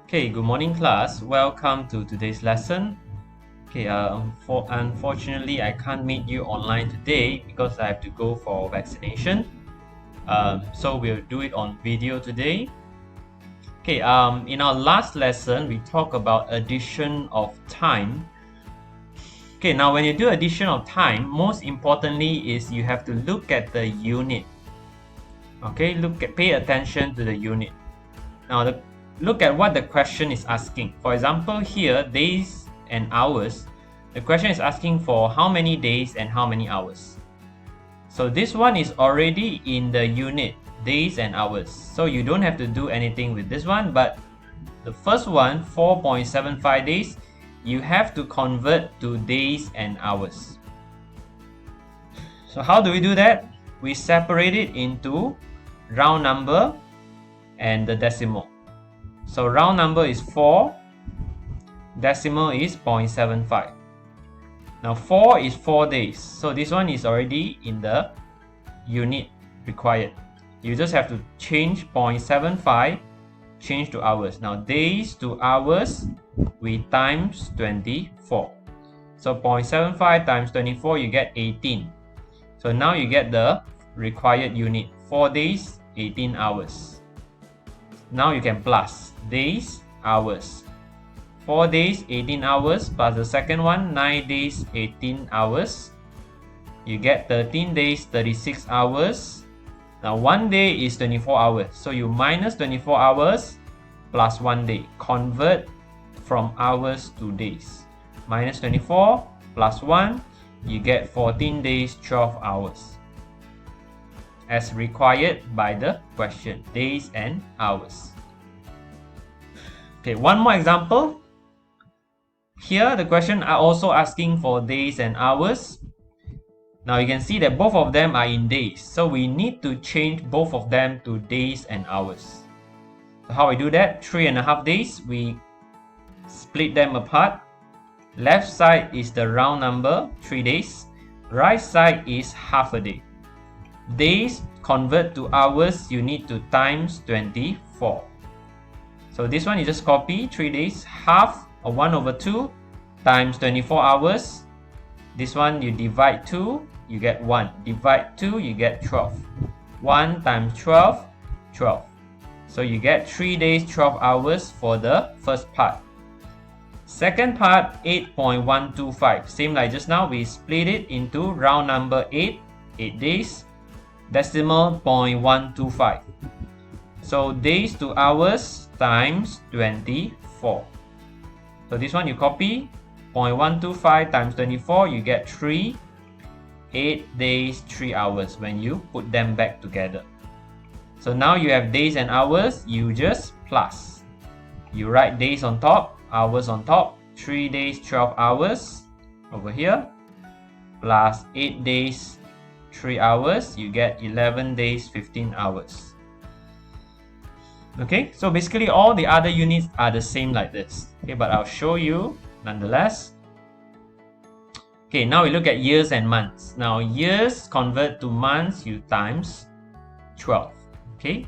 Okay, good morning class. Welcome to today's lesson. Okay, unfortunately I can't meet you online today because I have to go for vaccination. So we'll do it on video today. Okay, in our last lesson we talked about addition of time. Okay, now when you do addition of time, most importantly is you have to look at the unit. Okay, pay attention to the unit. Now look at what the question is asking. For example, here, days and hours. The question is asking for how many days and how many hours. So this one is already in the unit, days and hours. So you don't have to do anything with this one, but the first one, 4.75 days, you have to convert to days and hours. So how do we do that? We separate it into round number and the decimal. So round number is 4, decimal is 0.75. Now 4 is 4 days, so this one is already in the unit required. You just have to change 0.75, change to hours. Now days to hours, we times 24. So 0.75 times 24, you get 18. So now you get the required unit, 4 days, 18 hours. Now you can plus days, hours. 4 days, 18 hours plus the second one, 9 days, 18 hours. You get 13 days, 36 hours. Now 1 day is 24 hours. So you minus 24 hours plus 1 day. Convert from hours to days. Minus 24 plus 1, you get 14 days, 12 hours. As required by the question, days and hours. Okay, one more example. Here, the question are also asking for days and hours. Now you can see that both of them are in days. So we need to change both of them to days and hours. So how we do that? 3.5 days, we split them apart. Left side is the round number, 3 days. Right side is half a day. Days convert to hours, you need to times 24. So this one you just copy 3 days, half or 1/2 times 24 hours. This one you divide 2, you get 1. Divide 2, you get 12. 1 times 12, 12. So you get 3 days, 12 hours for the first part. Second part, 8.125. Same like just now, we split it into round number 8, 8 days. Decimal 0.125. So days to hours times 24. So this one you copy 0.125 times 24, you get 3. 8 days, 3 hours when you put them back together. So now you have days and hours, you just plus. You write days on top, hours on top. 3 days, 12 hours over here, plus 8 days, 3 hours, you get 11 days, 15 hours. Okay, so basically all the other units are the same like this. Okay, but I'll show you nonetheless. Okay, now we look at years and months. Now years convert to months, you times 12. Okay.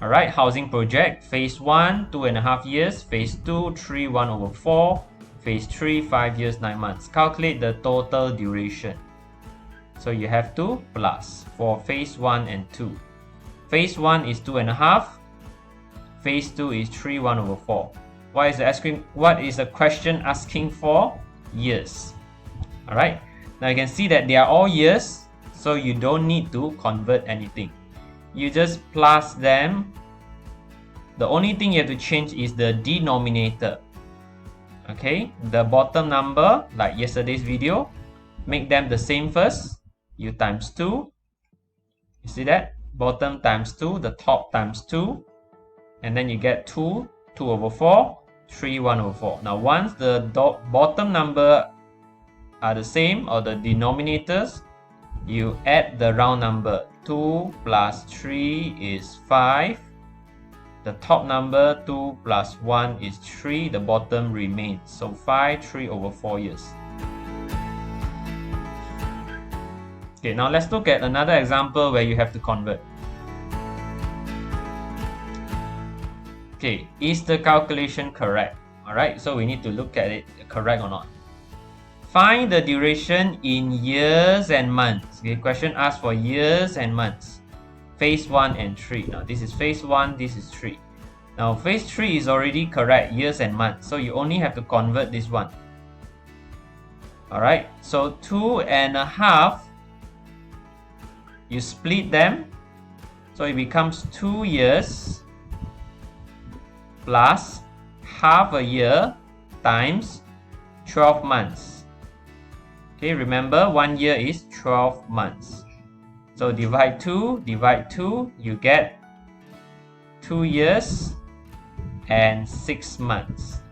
Alright, housing project. Phase 1, 2.5 years. Phase 2, 3, 1/4. Phase 3, 5 years, 9 months. Calculate the total duration. So you have to plus for phase 1 and 2. Phase 1 is 2.5. Phase 2 is 3, 1/4. What is the question asking for? Years. Alright, now you can see that they are all years, so you don't need to convert anything. You just plus them. The only thing you have to change is the denominator. Okay, the bottom number, like yesterday's video, make them the same first. You times 2. You see that? Bottom times 2, the top times 2. And then you get 2, 2/4, 3, 1/4. Now once the bottom number are the same, or the denominators, you add the round number. 2 plus 3 is 5. The top number, 2 plus 1 is 3. The bottom remains. So 5, 3/4 years. Okay, now let's look at another example where you have to convert. Okay, is the calculation correct? Alright, so we need to look at it correct or not. Find the duration in years and months. Okay, question asks for years and months. Phase 1 and 3. Now this is phase 1, this is 3. Now phase 3 is already correct, years and months. So you only have to convert this one. Alright, so 2.5, you split them. So it becomes 2 years plus half a year times 12 months. Okay, remember 1 year is 12 months. So divide 2, you get 2 years and 6 months.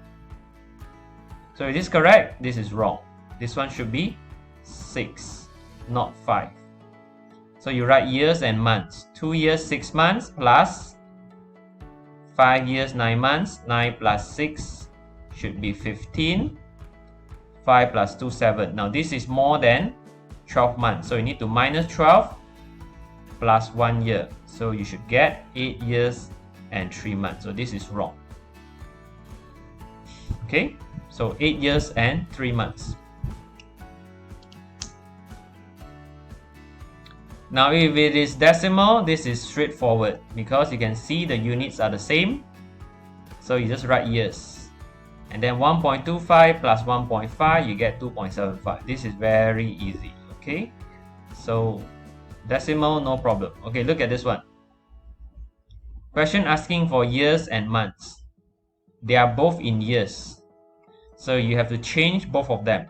So is this correct? This is wrong. This one should be 6, not 5. So you write years and months. 2 years, 6 months plus 5 years, 9 months. 9 plus 6 should be 15. 5 plus 2, 7. Now this is more than 12 months. So you need to minus 12 plus 1 year. So you should get 8 years and 3 months. So this is wrong. Okay, so 8 years and 3 months. Now if it is decimal, this is straightforward because you can see the units are the same. So you just write years. And then 1.25 plus 1.5, you get 2.75. This is very easy, okay? So decimal, no problem. Okay, look at this one. Question asking for years and months. They are both in years. So you have to change both of them.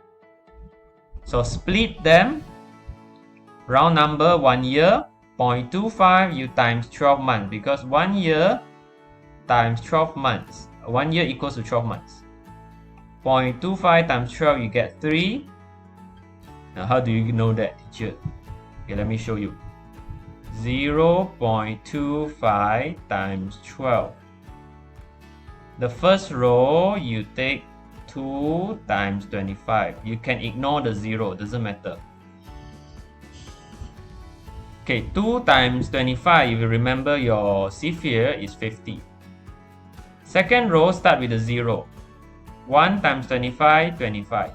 So split them. Round number 1 year, 0.25 you times 12 months because 1 year times 12 months. 1 year equals to 12 months. 0.25 times 12 you get 3. Now how do you know that, teacher? Okay, let me show you. 0.25 times 12. The first row you take 2 times 25. You can ignore the 0, doesn't matter. Okay, 2 times 25, if you remember your sphere is 50. Second row start with a 0. 1 times 25, 25.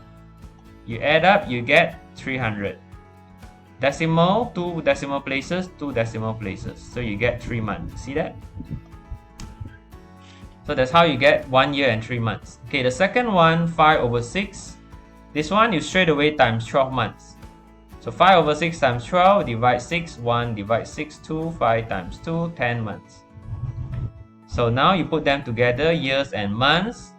You add up, you get 300. Decimal, 2 decimal places, 2 decimal places. So you get 3 months. See that? So that's how you get 1 year and 3 months. Okay, the second one, 5 over 6. This one you straight away times 12 months. So 5 over 6 times 12, divide 6, 1, divide 6, 2, 5 times 2, 10 months. So now you put them together, years and months.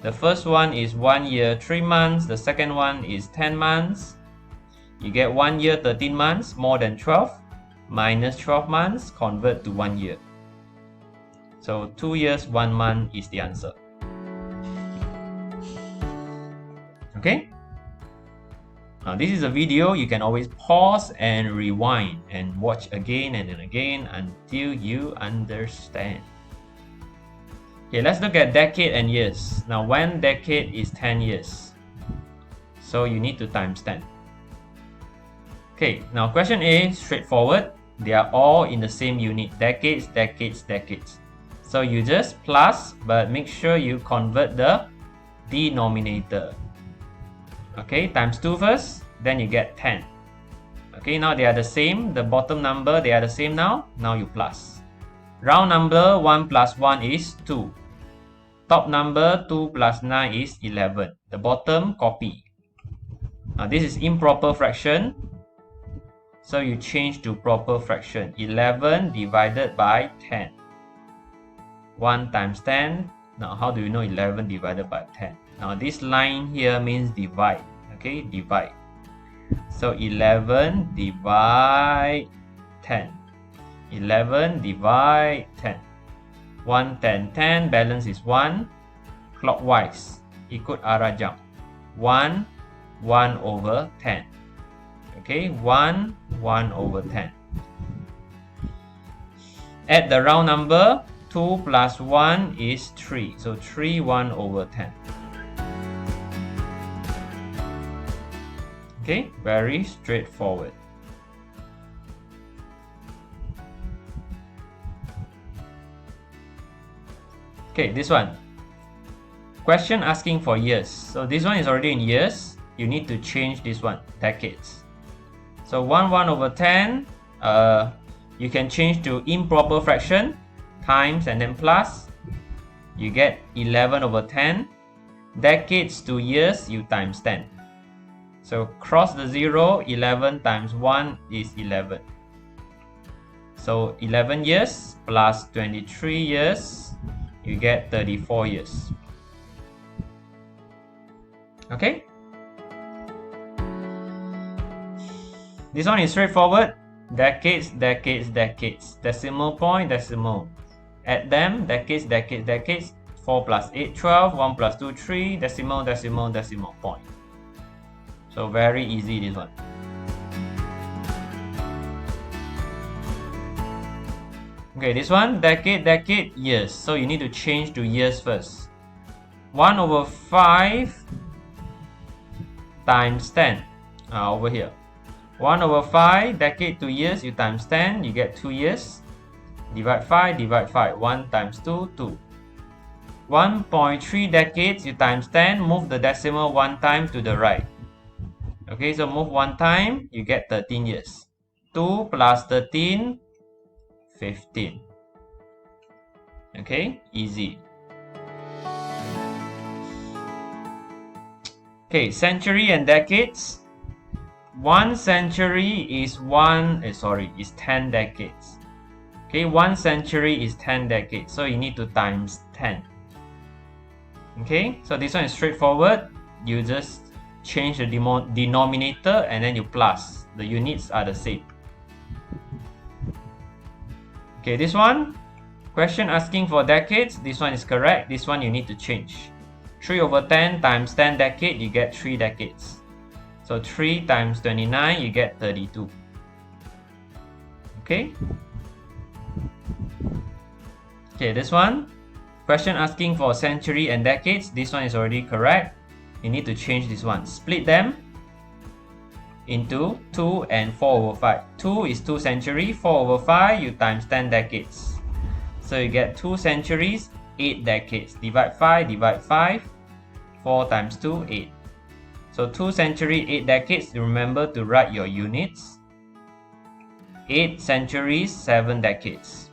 The first one is 1 year, 3 months. The second one is 10 months. You get 1 year, 13 months, more than 12. Minus 12 months, convert to 1 year. So 2 years, 1 month is the answer. Okay? Now this is a video, you can always pause and rewind and watch again and again until you understand. Okay, let's look at decade and years. Now 1 decade is 10 years. So you need to times 10. Okay, now question A, straightforward. They are all in the same unit, decades, decades, decades. So you just plus, but make sure you convert the denominator. Okay, times 2 first, then you get 10. Okay, now they are the same. The bottom number, they are the same now. Now you plus. Round number, 1 plus 1 is 2. Top number, 2 plus 9 is 11. The bottom, copy. Now this is improper fraction. So you change to proper fraction. 11 divided by 10. 1 times 10. Now how do you know 11 divided by 10? Now this line here means divide. Okay, divide. So 11 divide 10. 11 divide 10. 1, 10, 10. Balance is 1. Clockwise. Ikut arah jam. 1, 1 over 10. Okay, 1, 1 over 10. Add the round number. 2 plus 1 is 3. So 3, 1 over 10. Okay, very straightforward. Okay, this one. Question asking for years. So this one is already in years. You need to change this one, decades. So 1 over 10, you can change to improper fraction, times and then plus. You get 11 over 10. Decades to years, you times 10. So cross the 0, 11 times 1 is 11. So 11 years plus 23 years, you get 34 years. Okay? This one is straightforward. Decades, decades, decades. Decimal point, decimal. Add them, decades, decades, decades. 4 plus 8, 12. 1 plus 2, 3. Decimal, decimal, decimal point. So very easy, this one. Okay, this one, decade, decade, years. So you need to change to years first. 1 over 5 times 10. Over here. 1 over 5, decade to years, you times 10, you get 2 years. Divide 5, divide 5. 1 times 2, 2. 1.3 decades, you times 10, move the decimal 1 time to the right. Okay, so move 1 time, you get 13 years. 2 plus 13, 15. Okay, easy. Okay, century and decades. 1 century is 10 decades. Okay, 1 century is 10 decades, so you need to times 10. Okay, so this one is straightforward. You just change the denominator and then you plus. The units are the same. Okay, this one, question asking for decades. This one is correct. This one you need to change. 3 over 10 times 10 decade, you get 3 decades. So 3 times 29, you get 32. Okay? Okay, this one. Question asking for century and decades. This one is already correct. You need to change this one. Split them into 2 and 4 over 5. 2 is 2 century. 4 over 5, you times 10 decades. So you get 2 centuries, 8 decades. Divide 5, divide 5. 4 times 2, 8. So 2 century, 8 decades. Remember to write your units. 8 centuries, 7 decades.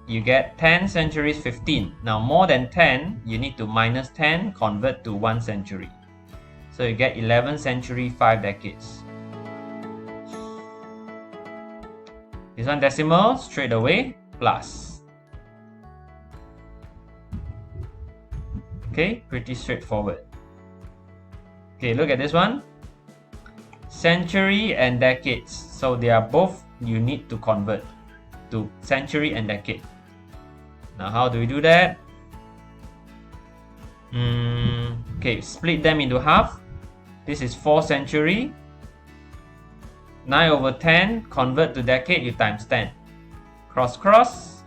You get 10 centuries, 15. Now more than 10, you need to minus 10, convert to 1 century. So you get 11 century, 5 decades. This one decimal, straight away, plus. Okay, pretty straightforward. Okay, look at this one. Century and decades. So they are both, you need to convert to century and decade. Now how do we do that? Okay, split them into half. This is 4 century. 9 over 10, convert to decade, you times 10. Cross cross,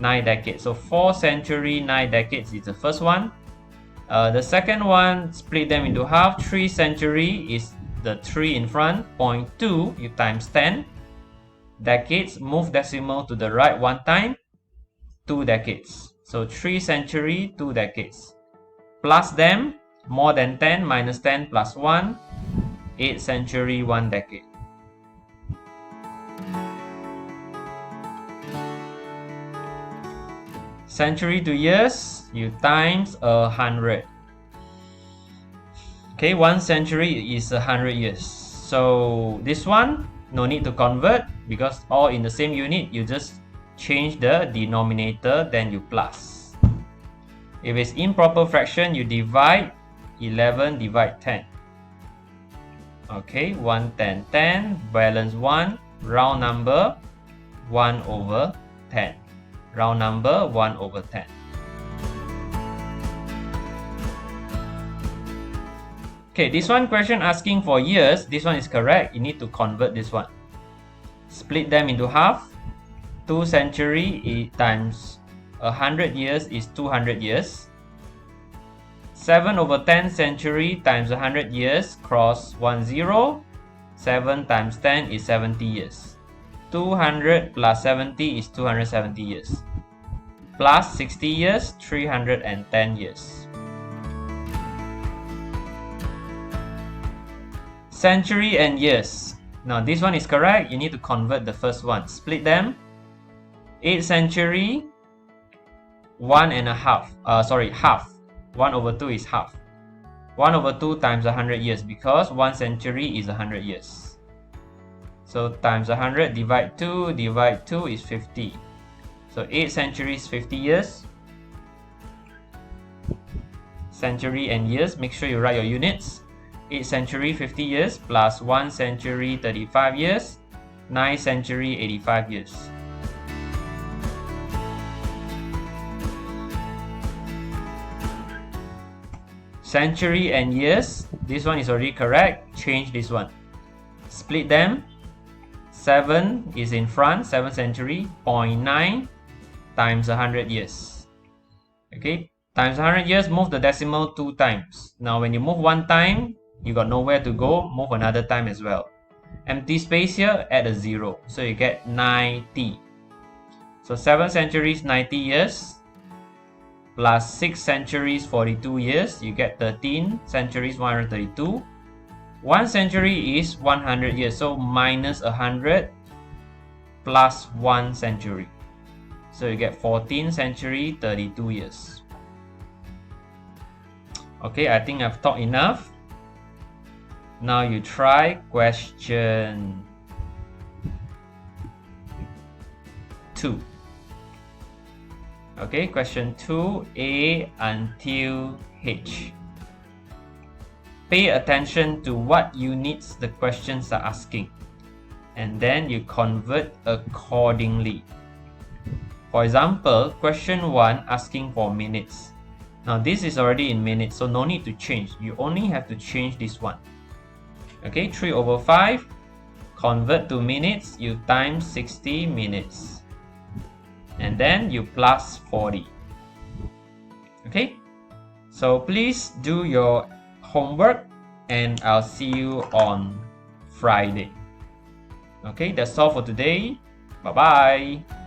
9 decades. So 4 century, 9 decades is the first one. The second one, split them into half. 3 century is the 3 in front. 0.2, you times 10. Decades, move decimal to the right 1 time. 2 decades. So 3 century, 2 decades. Plus them, more than 10 minus 10 plus 1. 8 century, 1 decade. Century to years, you times 100. Okay, 1 century is 100 years. So this one, no need to convert because all in the same unit. You just change the denominator, then you plus. If it's improper fraction, you divide 11, divide 10. Okay, 1, 10, 10, balance 1, round number 1 over 10. Round number 1 over 10. Okay, this one question asking for years. This one is correct. You need to convert this one. Split them into half. 2 century times 100 years is 200 years. 7 over 10 century times 100 years, cross 1 0. 7 times 10 is 70 years. 200 plus 70 is 270 years. plus 60 years, 310 years. Century and years. Now this one is correct. You need to convert the first one. Split them. 8 century, 1.5. Half. 1/2 is half. 1/2 times 100 years, because 1 century is 100 years. So times 100, divide 2 is 50. So 8 centuries, 50 years. Century and years, make sure you write your units. 8 century, 50 years, plus 1 century, 35 years. 9 century, 85 years. Century and years, this one is already correct. Change this one. Split them. 7 is in front, 7 century, 0.9 times 100 years. Okay, times 100 years, move the decimal 2 times. Now when you move 1 time, you got nowhere to go, move another time as well. Empty space here, add a 0. So you get 90. So 7 centuries, 90 years. Plus 6 centuries, 42 years. You get 13 centuries, 132. 1 century is 100 years. So minus 100 plus 1 century. So you get 14 century, 32 years. Okay, I think I've talked enough. Now you try question 2. Okay, question 2, A until H. Pay attention to what units the questions are asking, and then you convert accordingly. For example, question 1 asking for minutes. Now this is already in minutes, so no need to change. You only have to change this one. Okay, 3/5, convert to minutes, you times 60 minutes. And then you plus 40. Okay, so please do your homework and I'll see you on Friday. Okay, that's all for today. Bye bye.